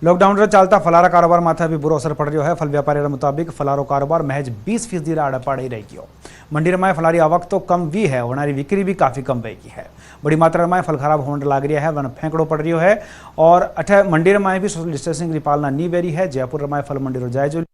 Lockdown चालता फलारा कारोबार माथे भी बुरो असर पड़ रहा है। फल व्यापारी मुताबिक फलारो कारोबार महज 20% आड़पाड़ी रही गयो। मंडी में फलारी आवक तो कम भी है, होनारी बिक्री भी काफ़ी कम रही है। बड़ी मात्रा में फल खराब होने लग रहा है, वन फेंकड़ो पड़ रही है। और अठे मंडी में भी सोशल डिस्टेंसिंग की पालना नहीं वेरी है। जयपुर में फल मंडी जायजो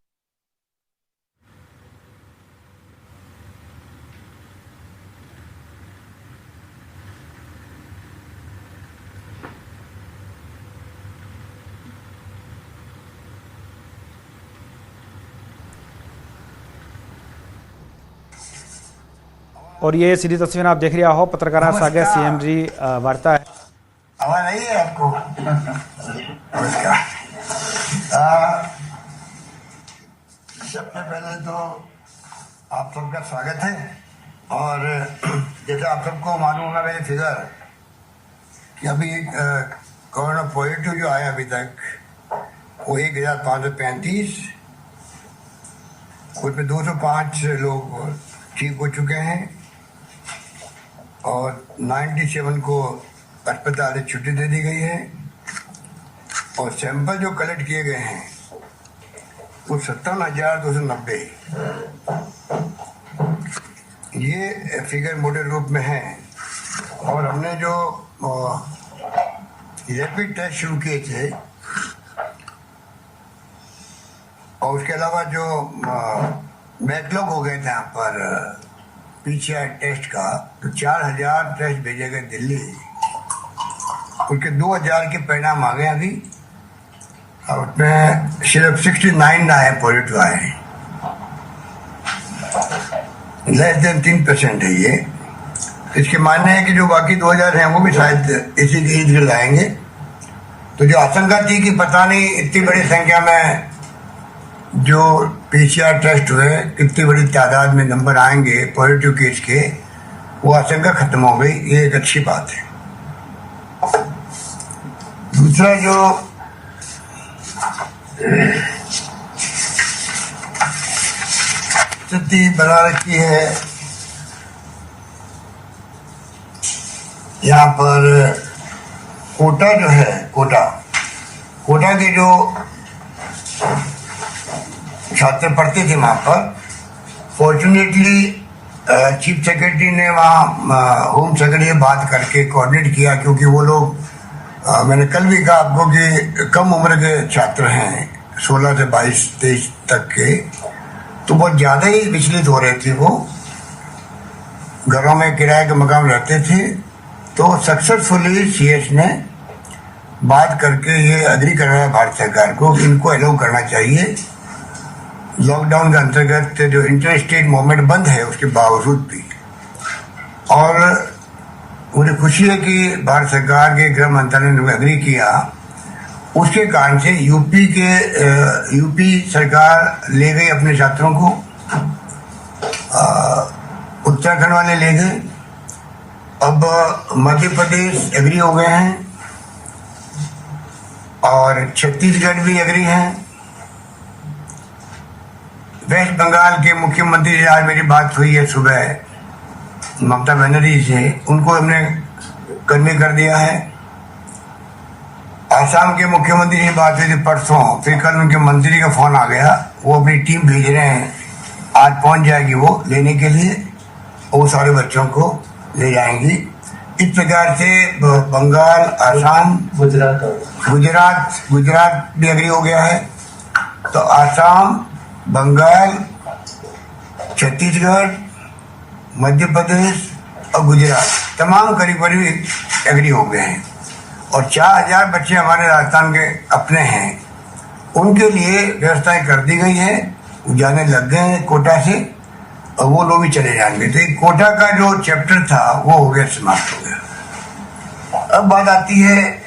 और ये सीधी तस्वीर आप देख रहे हो। पत्रकार सागे सीएम जी वार्ता है। आवाज नहीं है आपको? नमस्कार। सबसे पहले तो आप सबका स्वागत है। और जैसे आप सबको मालूम होगा मेरे फिगर कि अभी कोरोना पॉजिटिव जो आया अभी तक वो 1535, उसमें 205 लोग ठीक हो चुके हैं और 97 को अस्पताल से छुट्टी दे दी गई है। और सैंपल जो कलेक्ट किए गए हैं वो 57,290 ये फिगर मोटे रूप में है। और हमने जो रैपिड टेस्ट शुरू किए थे और उसके अलावा जो बैकलॉग हो गए थे यहाँ पर पीसीआर टेस्ट का, तो 4,000 टेस्ट भेजे गए दिल्ली। उसके 2,000 के परिणाम आ गए अभी और उसमें सिर्फ 69 आए, पॉजिटिव आए। लेस देन 3% है ये। इसके मानने है कि जो बाकी 2,000 हैं वो भी शायद इसी के इर्द गिर्द आएंगे। तो जो आशंका थी कि पता नहीं इतनी बड़ी संख्या में जो पीसीआर टेस्ट हुए कितनी बड़ी तादाद में नंबर आएंगे पॉजिटिव केस के, वो आशंका खत्म हो गई। ये एक अच्छी बात है। दूसरा जो स्थिति बना रखी है यहाँ पर, कोटा जो है, कोटा के जो छात्र पढ़ते थे वहाँ पर, फॉर्चुनेटली चीफ सेक्रेटरी ने वहाँ होम सेक्रेटरी से बात करके कोऑर्डिनेट किया, क्योंकि वो लोग मैंने कल भी कहा आपको कि कम उम्र के छात्र हैं, 16 से 22-23 तक के, तो बहुत ज़्यादा ही विचलित हो रहे थे। वो घरों में किराए के मकान रहते थे। तो सक्सेसफुली सीएस ने बात करके ये एग्री कराया भारत सरकार को कि इनको अलाउ करना चाहिए। लॉकडाउन के अंतर्गत जो इंटर स्टेट मूवमेंट बंद है उसके बावजूद भी। और मुझे खुशी है कि भारत सरकार के गृह मंत्रालय ने एग्री किया। उसके कारण से यूपी सरकार ले गई अपने छात्रों को, उत्तराखंड वाले ले गए, अब मध्य प्रदेश एग्री हो गए हैं और छत्तीसगढ़ भी एग्री हैं। वेस्ट बंगाल के मुख्यमंत्री से आज मेरी बात हुई है सुबह, ममता बनर्जी से, उनको हमने कन्वे कर दिया है। आसाम के मुख्यमंत्री से बात हुई थी परसों, फिर कल उनके मंत्री का फोन आ गया, वो अपनी टीम भेज रहे हैं, आज पहुंच जाएगी वो लेने के लिए, वो सारे बच्चों को ले जाएंगी। इस प्रकार से बंगाल, आसाम, गुजरात भी एग्री हो गया है। तो आसाम, बंगाल, छत्तीसगढ़, मध्य प्रदेश और गुजरात तमाम करीब एग्री हो गए हैं। और 4,000 बच्चे हमारे राजस्थान के अपने हैं, उनके लिए व्यवस्थाएं कर दी गई है। वो जाने लग गए हैं कोटा से और वो लोग भी चले जाएंगे। तो एक कोटा का जो चैप्टर था वो हो गया, समाप्त हो गया। अब बात आती है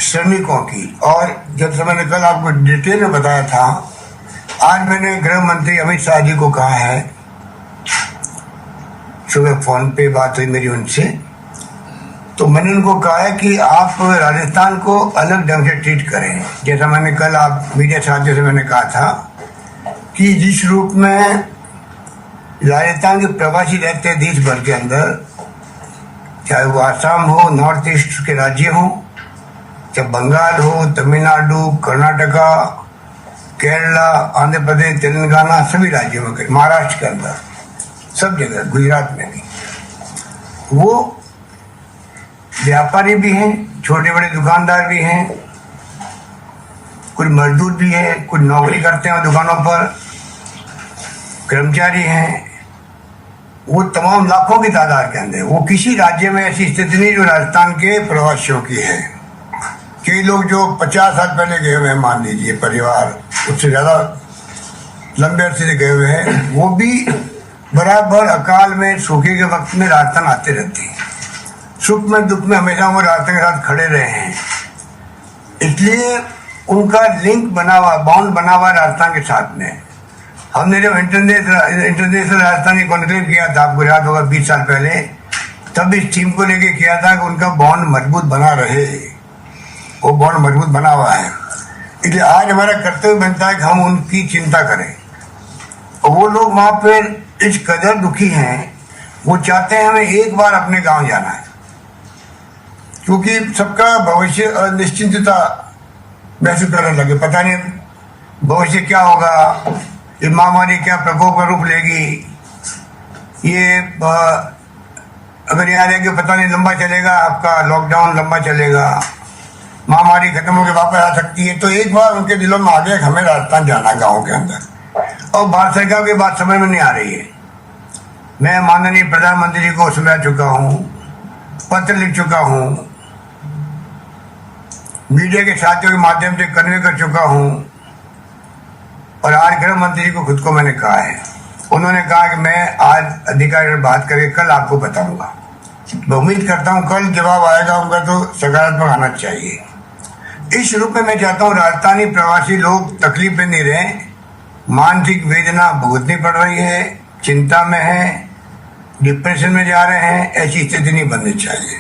श्रमिकों की। और जब से मैंने कल आपको डिटेल में बताया था, आज मैंने गृह मंत्री अमित शाह जी को कहा है, सुबह फोन पे बात हुई मेरी उनसे, तो मैंने उनको कहा है कि आप राजस्थान को अलग ढंग से ट्रीट करें। जैसा मैंने कल आप मीडिया साथियों से मैंने कहा था कि जिस रूप में राजस्थान के प्रवासी रहते हैं देश भर के अंदर, चाहे वो आसाम हो, नॉर्थ ईस्ट के राज्य हो, चाहे बंगाल हो, तमिलनाडु, कर्नाटका, केरला, आंध्र प्रदेश, तेलंगाना, सभी राज्यों में, महाराष्ट्र के अंदर, सब जगह, गुजरात में भी, वो व्यापारी भी हैं, छोटे बड़े दुकानदार भी हैं, कुछ मजदूर भी है, कुछ नौकरी करते हैं दुकानों पर, कर्मचारी हैं, वो तमाम लाखों की तादाद के अंदर। वो किसी राज्य में ऐसी स्थिति नहीं जो राजस्थान के प्रवासियों की है। कई लोग जो 50 साल पहले गए हुए हैं, मान लीजिए परिवार, उससे ज़्यादा लंबे अरसे से गए हुए हैं, वो भी बराबर अकाल में, सूखे के वक्त में राजस्थान आते रहते हैं। सुख में दुख में हमेशा वो राजस्थान के साथ खड़े रहे हैं, इसलिए उनका लिंक बना हुआ, बाउंड बना हुआ राजस्थान के साथ में। हमने जब इंटरनेशनल राजस्थान की कॉन्क्लेव किया था, आपको याद होगा 20 साल पहले, तब इस थीम को लेके किया था कि उनका बॉन्ड मजबूत बना रहे। वो बॉन्ड मजबूत बना हुआ है, इसलिए आज हमारा कर्तव्य बनता है कि हम उनकी चिंता करें। और वो लोग वहाँ पर इस कदर दुखी हैं, वो चाहते हैं हमें एक बार अपने गांव जाना है, क्योंकि सबका भविष्य अनिश्चितता महसूस करने लगे। पता नहीं भविष्य क्या होगा, ये महामारी क्या प्रकोप का रूप लेगी, ये अगर यहाँ रह के पता नहीं लंबा चलेगा, आपका लॉकडाउन लंबा चलेगा, महामारी खत्म होकर वापस आ सकती है। तो एक बार उनके दिलों में आ गया कि हमें राजस्थान जाना गाँव के अंदर। और भारत सरकार की बात समझ में नहीं आ रही है। मैं माननीय प्रधानमंत्री जी को सुना चुका हूँ, पत्र लिख चुका हूँ, मीडिया के साथियों के माध्यम से कन्वे कर चुका हूँ, और आज गृह मंत्री जी को खुद को मैंने कहा है। उन्होंने कहा कि मैं आज अधिकारी से बात करके कल आपको बताऊंगा। मैं उम्मीद करता हूँ कल जवाब आएगा उनका तो सकारात्मक आना चाहिए। इस रूप में मैं चाहता हूँ राजस्थानी प्रवासी लोग तकलीफ में नहीं रहे, मानसिक वेदना भुगतनी पड़ रही है, चिंता में है, डिप्रेशन में जा रहे हैं, ऐसी स्थिति नहीं बननी चाहिए।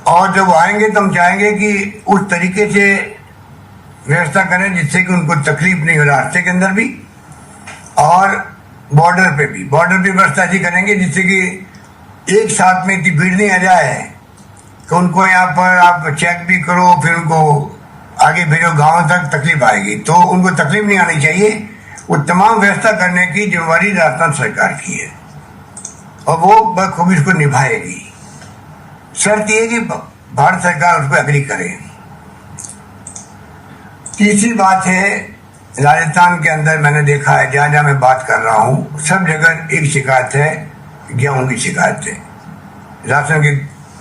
और जब आएंगे तो हम चाहेंगे कि उस तरीके से व्यवस्था करें जिससे कि उनको तकलीफ नहीं हो, रास्ते के अंदर भी और बॉर्डर पे भी। बॉर्डर पे व्यवस्था ऐसी करेंगे जिससे कि एक साथ में इतनी भीड़ नहीं आ जाए कि उनको यहाँ पर आप चेक भी करो, फिर उनको आगे भेजो गाँव तक, तकलीफ आएगी। तो उनको तकलीफ नहीं आनी चाहिए। वो तमाम व्यवस्था करने की जिम्मेवारी राजस्थान सरकार की है और वो बखूबी इसको निभाएगी। शर्त ये कि भारत सरकार उसको एग्री करे। तीसरी बात है, राजस्थान के अंदर मैंने देखा है जहाँ जहाँ मैं बात कर रहा हूँ सब जगह एक शिकायत है, गेहूं की शिकायत है। राशन की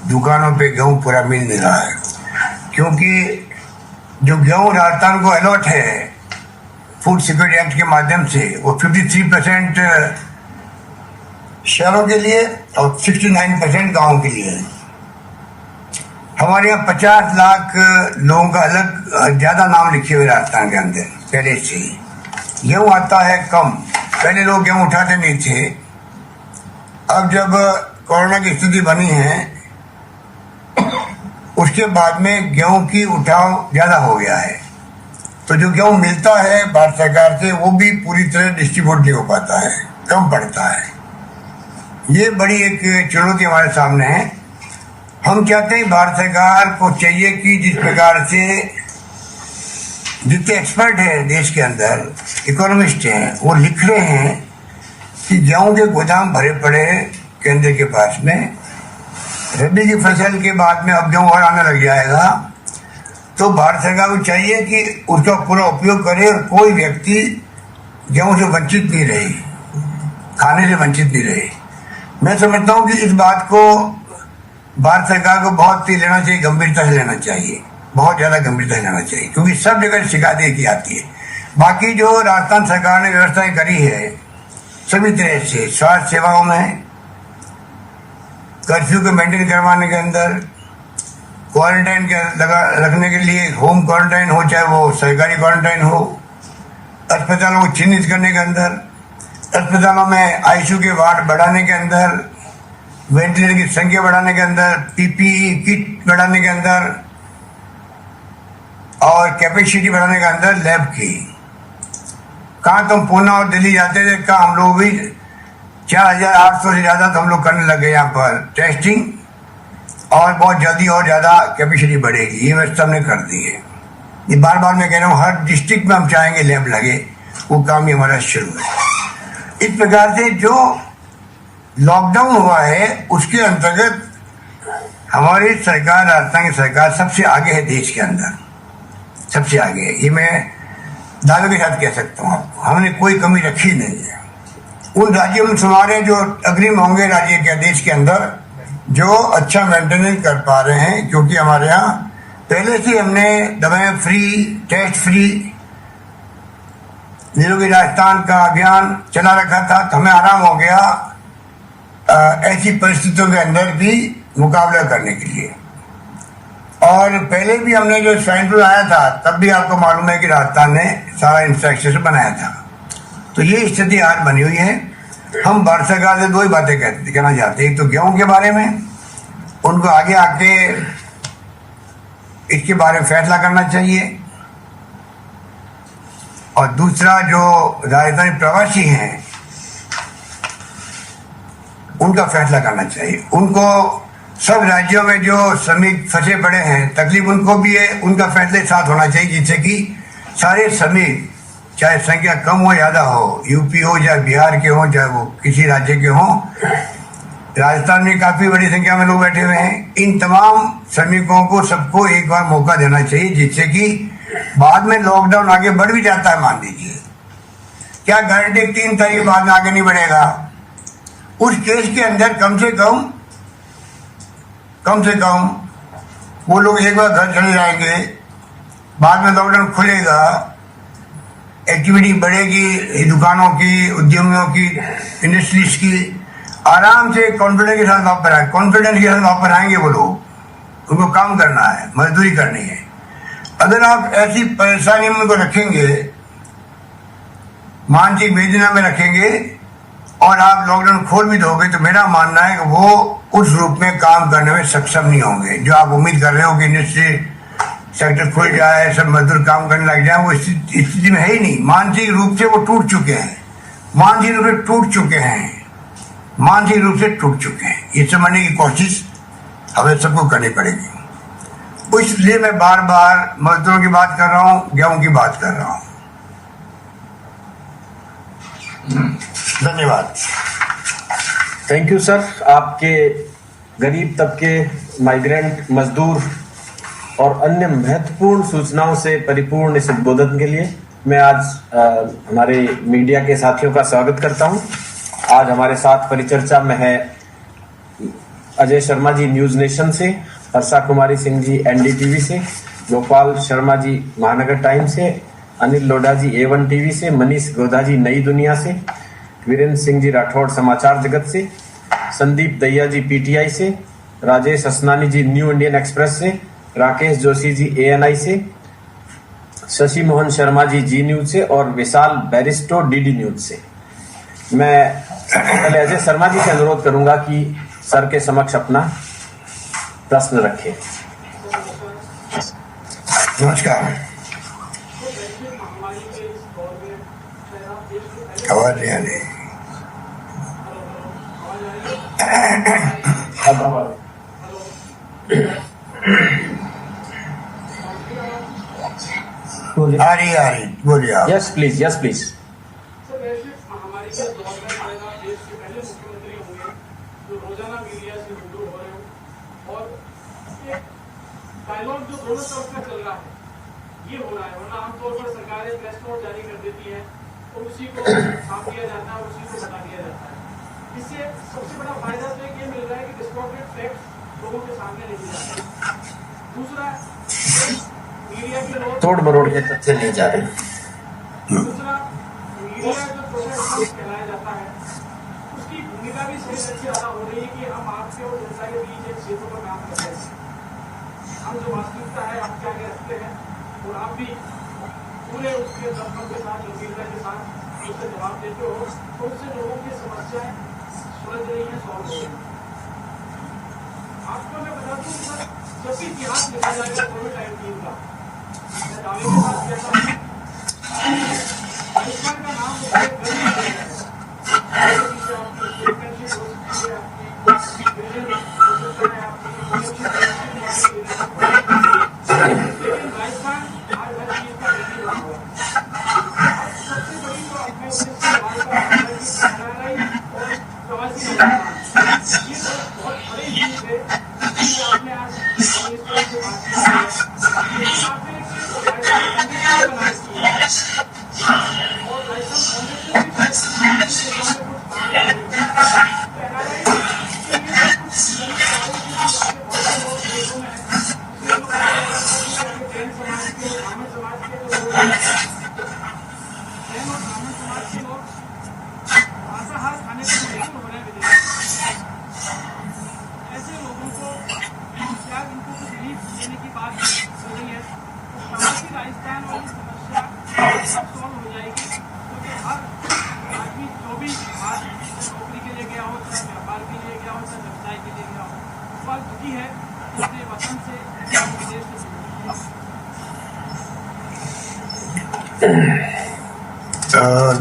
दुकानों पे गेहूं पूरा मिल नहीं रहा है, क्योंकि जो गेहूं राजस्थान को अलॉट है फूड सिक्योरिटी एक्ट के माध्यम से, वो 53% शहरों के लिए और 69% गाँव के लिए है। हमारे यहाँ 50 लाख लोगों का अलग ज़्यादा नाम लिखे हुए राजस्थान के अंदर पहले से ही। गेहूँ आता है कम, पहले लोग गेहूँ उठाते नहीं थे। अब जब कोरोना की स्थिति बनी है उसके बाद में गेहूँ की उठाव ज़्यादा हो गया है, तो जो गेहूँ मिलता है भारत सरकार से वो भी पूरी तरह डिस्ट्रीब्यूट नहीं हो पाता है, कम पड़ता है। ये बड़ी एक चुनौती हमारे सामने है। हम चाहते हैं भारत सरकार को चाहिए कि जिस प्रकार से जितने एक्सपर्ट हैं देश के अंदर, इकोनॉमिस्ट हैं, वो लिख रहे हैं कि गेहूं के गोदाम भरे पड़े केंद्र के पास में, रबी की फसल के बाद में अब गेहूं और आने लग जाएगा, तो भारत सरकार को चाहिए कि उसका पूरा उपयोग करे और कोई व्यक्ति गेहूं से वंचित नहीं रहे, खाने से वंचित नहीं रहे। मैं समझता हूँ कि इस बात को भारत सरकार को बहुत ही लेना चाहिए, गंभीरता से लेना चाहिए, बहुत ज़्यादा गंभीरता से लेना चाहिए, क्योंकि सब जगह शिकायत की आती है। बाकी जो राजस्थान सरकार ने व्यवस्थाएं करी है सभी तरह से, स्वास्थ्य सेवाओं में, कर्फ्यू को मेंटेन करवाने के अंदर, क्वारंटाइन के रखने के लिए, होम क्वारंटाइन हो चाहे वो सरकारी क्वारंटाइन हो, अस्पतालों को चिन्हित करने के अंदर, अस्पतालों में आईसीयू के वार्ड बढ़ाने के अंदर, वेंटिलेटर की संख्या बढ़ाने के अंदर, पीपीई किट बढ़ाने के अंदर और कैपेसिटी बढ़ाने के अंदर लैब की। कहाँ तुम पूना और दिल्ली जाते थे, कहाँ हम लोग भी 4800 से ज़्यादा तो हम लोग करने लगे यहाँ पर टेस्टिंग, और बहुत जल्दी और ज़्यादा कैपेसिटी बढ़ेगी, ये व्यवस्था हमने कर दी है। ये बार बार मैं कह रहा हूँ, हर डिस्ट्रिक्ट में हम चाहेंगे लैब लगे, वो काम ही हमारा शुरू है। इस प्रकार से जो लॉकडाउन हुआ है उसके अंतर्गत हमारी सरकार, राजस्थान की सरकार सबसे आगे है देश के अंदर, सबसे आगे है। ये मैं दावे के साथ कह सकता हूँ आपको, हमने कोई कमी रखी नहीं है। उन राज्यों में हमारे जो अग्रिम होंगे राज्य के देश के अंदर जो अच्छा मेंटेनेंस कर पा रहे हैं, क्योंकि हमारे यहाँ पहले से हमने दवाएं फ्री, टेस्ट फ्री, निरोगी राजस्थान का अभियान चला रखा था, तो हमें आराम हो गया ऐसी परिस्थितियों के अंदर भी मुकाबला करने के लिए। और पहले भी हमने जो स्वाइन फ्लू आया था तब भी आपको मालूम है कि राजस्थान ने सारा इंफ्रास्ट्रक्चर बनाया था। तो ये स्थिति आज बनी हुई है। हम भारत सरकार से दो ही बातें कहना चाहते हैं, एक तो गेहूं के बारे में, उनको आगे आके इसके बारे में फैसला करना चाहिए, और दूसरा जो राजस्थानी प्रवासी हैं उनका फैसला करना चाहिए। उनको सब राज्यों में जो श्रमिक फंसे पड़े हैं तकलीफ उनको भी है, उनका फैसले साथ होना चाहिए, जिससे कि सारे श्रमिक चाहे संख्या कम हो ज्यादा हो, यूपी हो या बिहार के हो, चाहे वो किसी राज्य के हों, राजस्थान में काफी बड़ी संख्या में लोग बैठे हुए हैं, इन तमाम श्रमिकों को सबको एक बार मौका देना चाहिए, जिससे कि बाद में लॉकडाउन आगे बढ़ भी जाता है, मान लीजिए, क्या गारंटी 3 तारीख बाद में आगे नहीं बढ़ेगा, उस केस के अंदर कम से कम वो लोग एक बार घर चले जाएंगे, बाद में लॉकडाउन खुलेगा, एक्टिविटी बढ़ेगी दुकानों की, उद्यमियों की, इंडस्ट्रीज की, आराम से कॉन्फिडेंस के साथ वापस आएंगे वो लोग। उनको काम करना है, मजदूरी करनी है। अगर आप ऐसी परेशानी में उनको रखेंगे, मानसिक वेदना में रखेंगे और आप लॉकडाउन खोल भी दोगे, तो मेरा मानना है कि वो उस रूप में काम करने में सक्षम नहीं होंगे जो आप उम्मीद कर रहे हो कि इंडस्ट्री सेक्टर खुल जाए, सब मजदूर काम करने लग जाए। वो स्थिति में है ही नहीं। मानसिक रूप से वो टूट चुके हैं, मानसिक रूप से टूट चुके हैं। ये समझने की कोशिश हमें सबको करनी पड़ेगी। इसलिए मैं बार बार मजदूरों की बात कर रहा हूँ, गेहूं की बात कर रहा हूँ। धन्यवाद। Thank you sir. आपके गरीब तबके, माइग्रेंट मजदूर और अन्य महत्वपूर्ण सूचनाओं से परिपूर्ण इस उद्बोधन के लिए मैं आज हमारे मीडिया के साथियों का स्वागत करता हूं। आज हमारे साथ परिचर्चा में है अजय शर्मा जी न्यूज नेशन से, हर्षा कुमारी सिंह जी एनडीटीवी से, गोपाल शर्मा जी महानगर टाइम्स से, अनिल लोढ़ा जी A1 टीवी से, मनीष गोधा जी नई दुनिया से, वीरेंद्र सिंह जी राठौड़ समाचार जगत से, संदीप दहिया जी पीटीआई से, राजेश असनानी जी न्यू इंडियन एक्सप्रेस से, राकेश जोशी जी ANI से, शशि मोहन शर्मा जी जी न्यूज से और विशाल बैरिस्टो DD न्यूज से। मैं पहले अजय शर्मा जी से अनुरोध करूंगा कि सर के समक्ष अपना प्रश्न रखें। नमस्कार। आवाज नहीं आ रही। आ रही बोलिए आप। Yes please. महामारी के दौर में पैदा देश के पहले मुख्यमंत्री होंगे जो रोजाना मीडिया से रूबरू हो रहे हो, और एक डायलॉग जो दोनों तरफ का चल रहा है ये हो रहा है, वरना आमतौर पर सरकारें प्रेस नोट जारी कर देती है और उसी को छाप दिया जाता है और उसी को बता दिया जाता है। इससे सबसे बड़ा फायदा तो ये मिल रहा है कि डिस्टॉर्टेड फैक्ट्स लोगों के सामने नहीं जाते। दूसरा, मीडिया के लोग तोड़ मरोड़ के तथ्य नहीं जा रहे। दूसरा, मीडिया जो प्रोसेस कहलाया जाता है उसकी भूमिका भी सही अच्छी ज्यादा हो रही है कि हम आपके और जनता के बीच एक सेतु पर काम कर रहे हैं। हम जो वास्तविकता है आपके आगे रखते हैं और आप भी पूरे उसके दमखम के साथ, गंभीरता के साथ उससे जवाब देते हो, तो उससे लोगों की समस्याएं सुलझ रही है, सॉल्व हो रही है। आपको मैं बता दूं सर, जब भी इतिहास लिखा जाएगा कोविड-19 का, मैं दावे के साथ कहता हूँ आयुष्मान का नाम उसके गलत हो गया है। आपकी स्टेटमेंटशिप हो सकती है, आपकी विजन हो सकता है, आपकी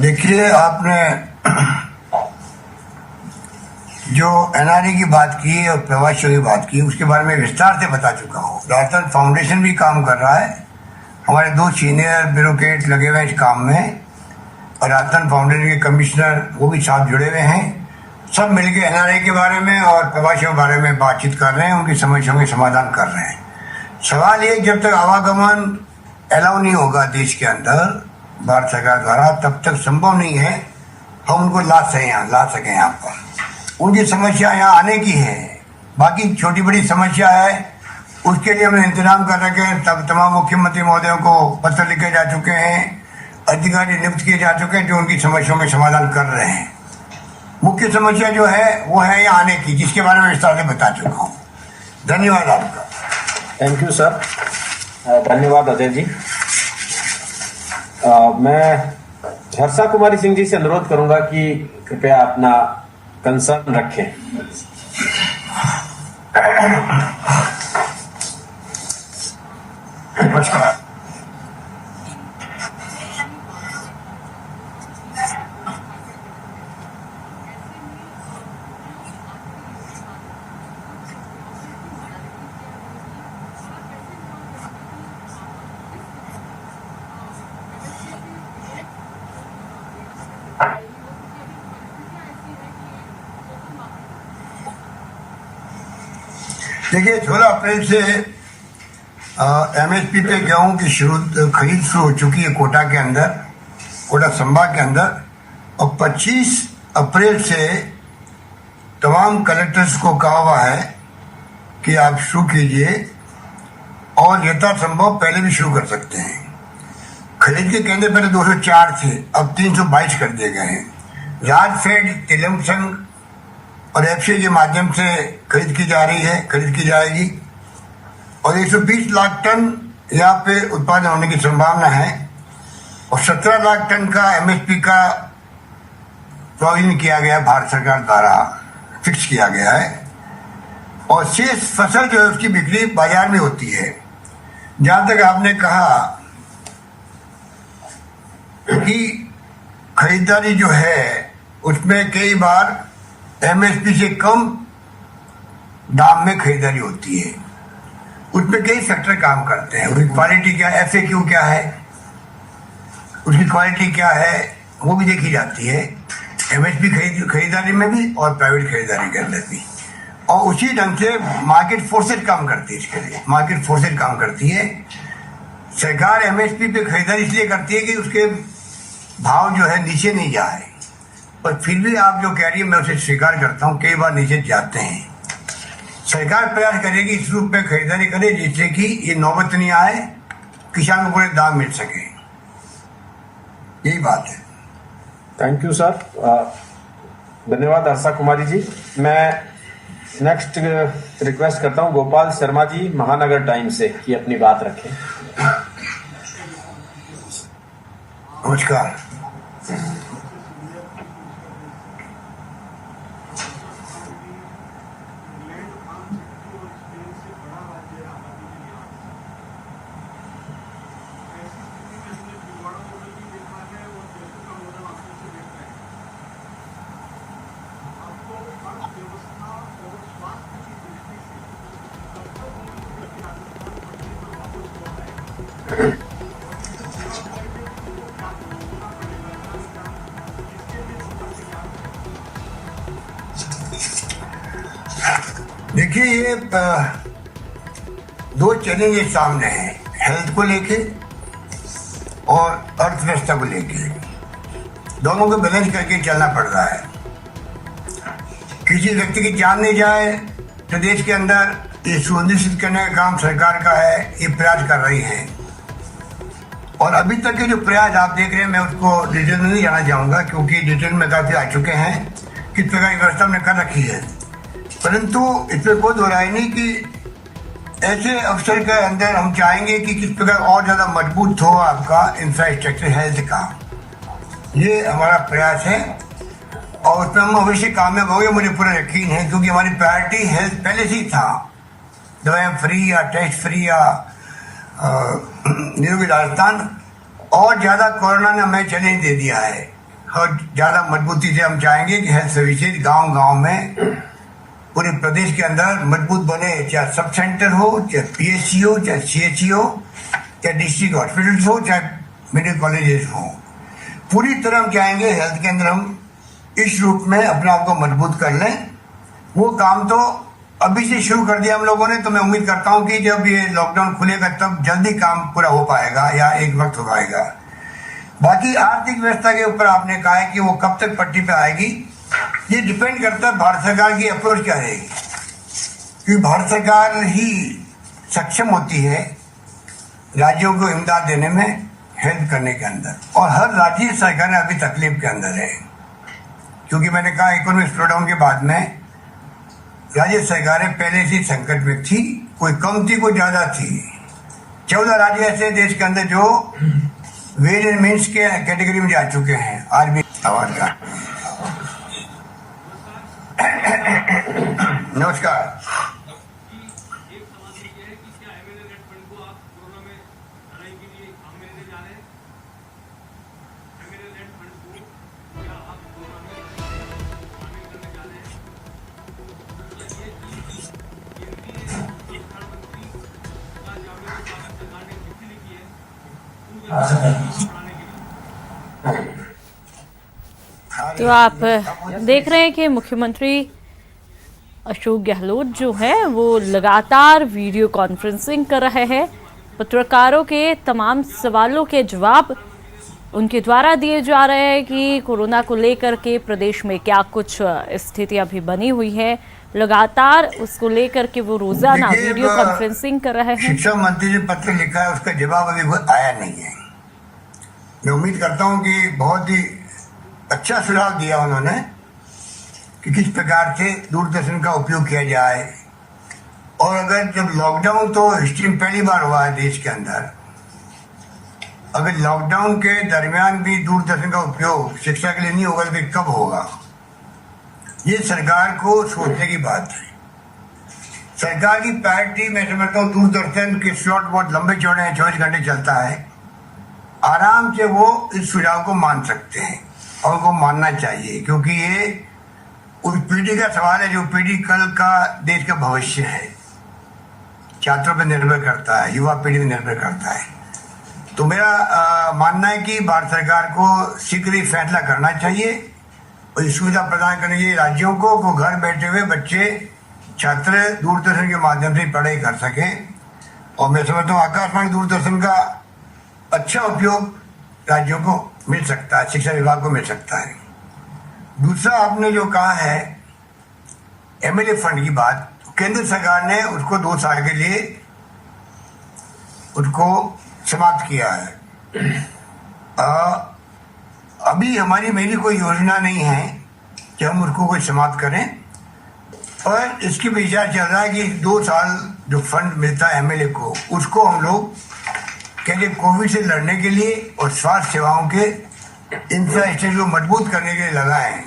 देखिए, आपने जो एनआरई की बात की और प्रवासियों की बात की, उसके बारे में विस्तार से बता चुका हूँ। राजस्थान फाउंडेशन भी काम कर रहा है, हमारे 2 सीनियर ब्यूरोक्रेट लगे हुए हैं इस काम में, और राजस्थान फाउंडेशन के कमिश्नर वो भी साथ जुड़े हुए हैं। सब मिलकर एनआरई के बारे में और प्रवासियों के बारे में बातचीत कर रहे हैं, उनकी समस्याओं के समाधान कर रहे हैं। सवाल ये, जब तक आवागमन अलाउ नहीं होगा देश के अंदर भारत सरकार द्वारा, तब तक संभव नहीं है हम उनको ला सकें यहाँ पर। उनकी समस्या यहाँ आने की है, बाकी छोटी बड़ी समस्या है, उसके लिए हमने इंतजाम कर रखे हैं। तब तमाम मुख्यमंत्री महोदयों को पत्र लिखे जा चुके हैं, अधिकारी नियुक्त किए जा चुके हैं जो उनकी समस्याओं के समाधान कर रहे हैं। मुख्य समस्या जो है वो है यहाँ आने की, जिसके बारे में विस्तार से बता चुका हूँ। धन्यवाद आपका। थैंक यू सर, धन्यवाद अजय जी। मैं हर्षा कुमारी सिंह जी से अनुरोध करूंगा कि कृपया अपना कंसर्न रखें। नमस्कार। देखिए, 16 अप्रैल से एमएसपी पे गेहूं की खरीद शुरू हो चुकी है कोटा के अंदर, कोटा संभाग के अंदर, और 25 अप्रैल से तमाम कलेक्टर्स को कहा हुआ है कि आप शुरू कीजिए, और यथासंभव पहले भी शुरू कर सकते हैं। खरीद के केंद्र पहले 204 थे, अब 322 कर दिए गए हैं। राजफेड, तेलंग संघ और एफसीआई के माध्यम से खरीद की जा रही है, खरीद की जाएगी, और 120 लाख टन यहाँ पे उत्पादन होने की संभावना है, और 17 लाख टन का एमएसपी का प्रोविजन किया गया, भारत सरकार द्वारा फिक्स किया गया है। और शेष फसल जो है उसकी बिक्री बाजार में होती है। जहां तक आपने कहा कि खरीदारी जो है उसमें कई बार एमएसपी से कम दाम में खरीदारी होती है, उसमें कई फैक्टर काम करते हैं। उसकी क्वालिटी क्या है, एफएक्यू क्या है, उसकी क्वालिटी क्या है, वो भी देखी जाती है एमएसपी खरीदारी में भी और प्राइवेट खरीदारी करने भी। और उसी ढंग से मार्केट फोर्सेज काम करती है, इसके लिए मार्केट फोर्सेज काम करती है। सरकार एमएसपी पे खरीदारी इसलिए करती है कि उसके भाव जो है नीचे नहीं जाए, पर फिर भी आप जो कह रही है मैं उसे स्वीकार करता हूँ, कई बार नीचे जाते हैं। सरकार प्रयास करेगी इस रूप में खरीदारी करे जिससे कि ये नौबत नहीं आए, किसानों को दाम मिल सके, यही बात है। थैंक यू सर, धन्यवाद हर्षा कुमारी जी। मैं नेक्स्ट रिक्वेस्ट करता हूं गोपाल शर्मा जी महानगर टाइम्स से कि अपनी बात रखें। नमस्कार। देखिए, ये 2 चैलेंजेस सामने हैं, हेल्थ को लेके और अर्थव्यवस्था को लेके। दोनों को बैलेंस करके चलना पड़ रहा है। किसी व्यक्ति की जान नहीं जाए तो देश के अंदर ये सुनिश्चित करने का काम सरकार का है, ये प्रयास कर रही है। और अभी तक के जो प्रयास आप देख रहे हैं, मैं उसको डिटेल में नहीं जाना चाहूँगा क्योंकि डिटेल में काफ़ी आ चुके हैं, किस प्रकार की व्यवस्था हमने कर रखी है। परंतु इसमें कोई दो राय नहीं कि ऐसे अवसर के अंदर हम चाहेंगे कि किस प्रकार और ज़्यादा मजबूत हो आपका इंफ्रास्ट्रक्चर हेल्थ का, ये हमारा प्रयास है और उसमें हम अवश्य कामयाब हो गए, मुझे पूरा यकीन है, क्योंकि हमारी प्रायोरिटी हेल्थ पहले से ही था। दवाएं फ्री या टेस्ट फ्री या निरोगी राजस्थान, और ज़्यादा कोरोना ने हमें चैलेंज दे दिया है और ज़्यादा मजबूती से हम चाहेंगे कि हेल्थ सर्विसेज गांव-गांव में पूरे प्रदेश के अंदर मजबूत बने, चाहे सब सेंटर हो, चाहे पीएचसी हो, चाहे सीएचसी हो, चाहे डिस्ट्रिक्ट हॉस्पिटल्स हो, चाहे मेडिकल कॉलेजेस हो। पूरी तरह हम चाहेंगे हेल्थ के अंदर हम इस रूप में अपने आप को मजबूत कर लें। वो काम तो अभी से शुरू कर दिया हम लोगों ने, तो मैं उम्मीद करता हूं कि जब ये लॉकडाउन खुलेगा तब जल्दी काम पूरा हो पाएगा या एक वक्त हो पाएगा। बाकी आर्थिक व्यवस्था के ऊपर आपने कहा है कि वो कब तक पट्टी पे आएगी, ये डिपेंड करता है भारत सरकार की अप्रोच क्या रहेगी, क्योंकि भारत सरकार ही सक्षम होती है राज्यों को इमदाद देने में, हेल्प करने के अंदर, और हर राज्य सरकार अभी तकलीफ के अंदर है। क्योंकि मैंने कहा इकोनॉमिक स्लोडाउन के बाद में राज्य सरकारें पहले से संकट में थी, कोई कम थी कोई ज्यादा थी। 14 राज्य ऐसे देश के अंदर जो वेज एंड मीन्स के कैटेगरी में जा चुके हैं। आर्मी आवाज का नमस्कार। तो आप देख रहे हैं कि मुख्यमंत्री अशोक गहलोत जो है वो लगातार वीडियो कॉन्फ्रेंसिंग कर रहे हैं। पत्रकारों के तमाम सवालों के जवाब उनके द्वारा दिए जा रहे हैं कि कोरोना को लेकर के प्रदेश में क्या कुछ स्थिति अभी बनी हुई है। लगातार उसको लेकर के वो रोजाना वीडियो कॉन्फ्रेंसिंग कर रहे हैं। शिक्षा मंत्री ने पत्र लिखा है, उसका जवाब अभी आया नहीं है। मैं उम्मीद करता हूं कि बहुत ही अच्छा सुझाव दिया उन्होंने कि किस प्रकार से दूरदर्शन का उपयोग किया जाए। और अगर जब लॉकडाउन तो हिस्ट्री में पहली बार हुआ है देश के अंदर, अगर लॉकडाउन के दरमियान भी दूरदर्शन का उपयोग शिक्षा के लिए नहीं होगा तो फिर कब होगा? ये सरकार को सोचने की बात है। सरकार की प्रायोरिटी मैं समझता हूँ दूरदर्शन के स्लॉट बहुत लंबे चौड़े हैं, 24 घंटे चलता है। आराम से वो इस सुझाव को मान सकते हैं और उनको मानना चाहिए, क्योंकि ये उस पीढ़ी का सवाल है जो पीढ़ी कल का देश का भविष्य है। छात्रों पर निर्भर करता है, युवा पीढ़ी पर निर्भर करता है। तो मेरा मानना है कि भारत सरकार को शीघ्र ही फैसला करना चाहिए और सुविधा प्रदान करनी चाहिए राज्यों को घर बैठे हुए बच्चे छात्र दूरदर्शन के माध्यम से पढ़ाई कर सकें। और मैं समझता हूँ आकाशवाणी दूरदर्शन का अच्छा उपयोग राज्यों को मिल सकता है, शिक्षा विभाग को मिल सकता है। दूसरा आपने जो कहा है एमएलए फंड की बात, केंद्र सरकार ने उसको 2 साल के लिए उसको समाप्त किया है। अभी मेरी कोई योजना नहीं है कि हम उसको कोई समाप्त करें, और इसके भी विचार चल रहा है कि 2 साल जो फंड मिलता है एमएलए को, उसको हम लोग कहते कोविड से लड़ने के लिए और स्वास्थ्य सेवाओं के इंफ्रास्ट्रक्चर को मजबूत करने के लिए लगाएं।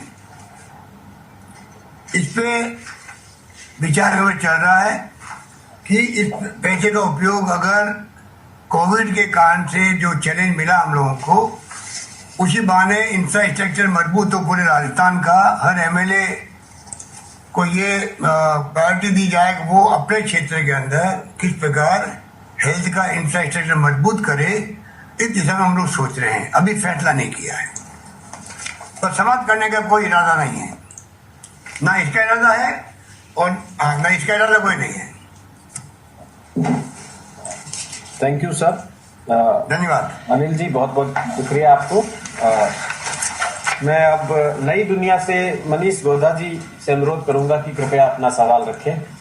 इस पे विचार चल रहा है कि इस पैसे का उपयोग अगर कोविड के कारण से जो चैलेंज मिला हम लोगों को, उसी बहाने इंफ्रास्ट्रक्चर मजबूत हो पूरे राजस्थान का, हर एमएलए को ये प्रायोरिटी दी जाए कि वो अपने क्षेत्र के अंदर किस प्रकार हेल्थ का इंफ्रास्ट्रक्चर मजबूत करे। इस दिशा में हम लोग सोच रहे हैं, अभी फैसला नहीं किया है। तो समाप्त करने का कोई इरादा नहीं है, ना इसका इरादा है और ना इसका इरादा कोई नहीं है। Thank you sir. धन्यवाद अनिल जी, बहुत बहुत शुक्रिया आपको। मैं अब नई दुनिया से मनीष गोधा जी से अनुरोध करूंगा कि कृपया अपना सवाल रखें।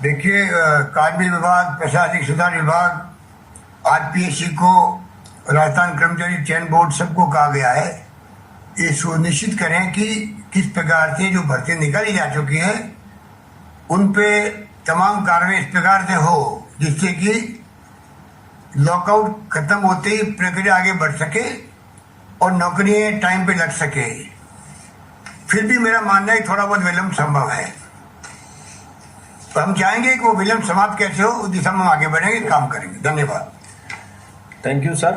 देखिए, कार्मिक विभाग, प्रशासनिक सुधार विभाग आरपीएससी को राजस्थान कर्मचारी चयन बोर्ड सबको कहा गया है ये सुनिश्चित करें कि किस प्रकार से जो भर्ती निकाली जा चुकी है उन पे तमाम कार्रवाई इस प्रकार से हो जिससे कि लॉकआउट खत्म होते ही प्रक्रिया आगे बढ़ सके और नौकरियां टाइम पे लग सके। फिर भी मेरा मानना है थोड़ा बहुत विलम्ब संभव है, तो हम चाहेंगे कि वो विलम्ब समाप्त कैसे हो उस दिशा में हम आगे बढ़ेंगे, काम करेंगे। धन्यवाद। Thank you sir.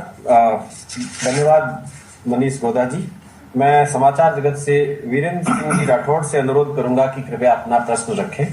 धन्यवाद मनीष गोदा जी। मैं समाचार जगत से वीरेंद्र सिंह जी राठौड़ से अनुरोध करूंगा कि कृपया अपना प्रश्न रखें।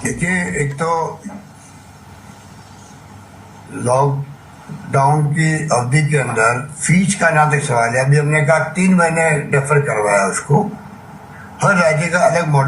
देखिए, एक तो लॉकडाउन की अवधि के अंदर फीस का ना तक सवाल है। अभी हमने कहा 3 महीने डेफर करवाया उसको। हर राज्य का अलग मॉडल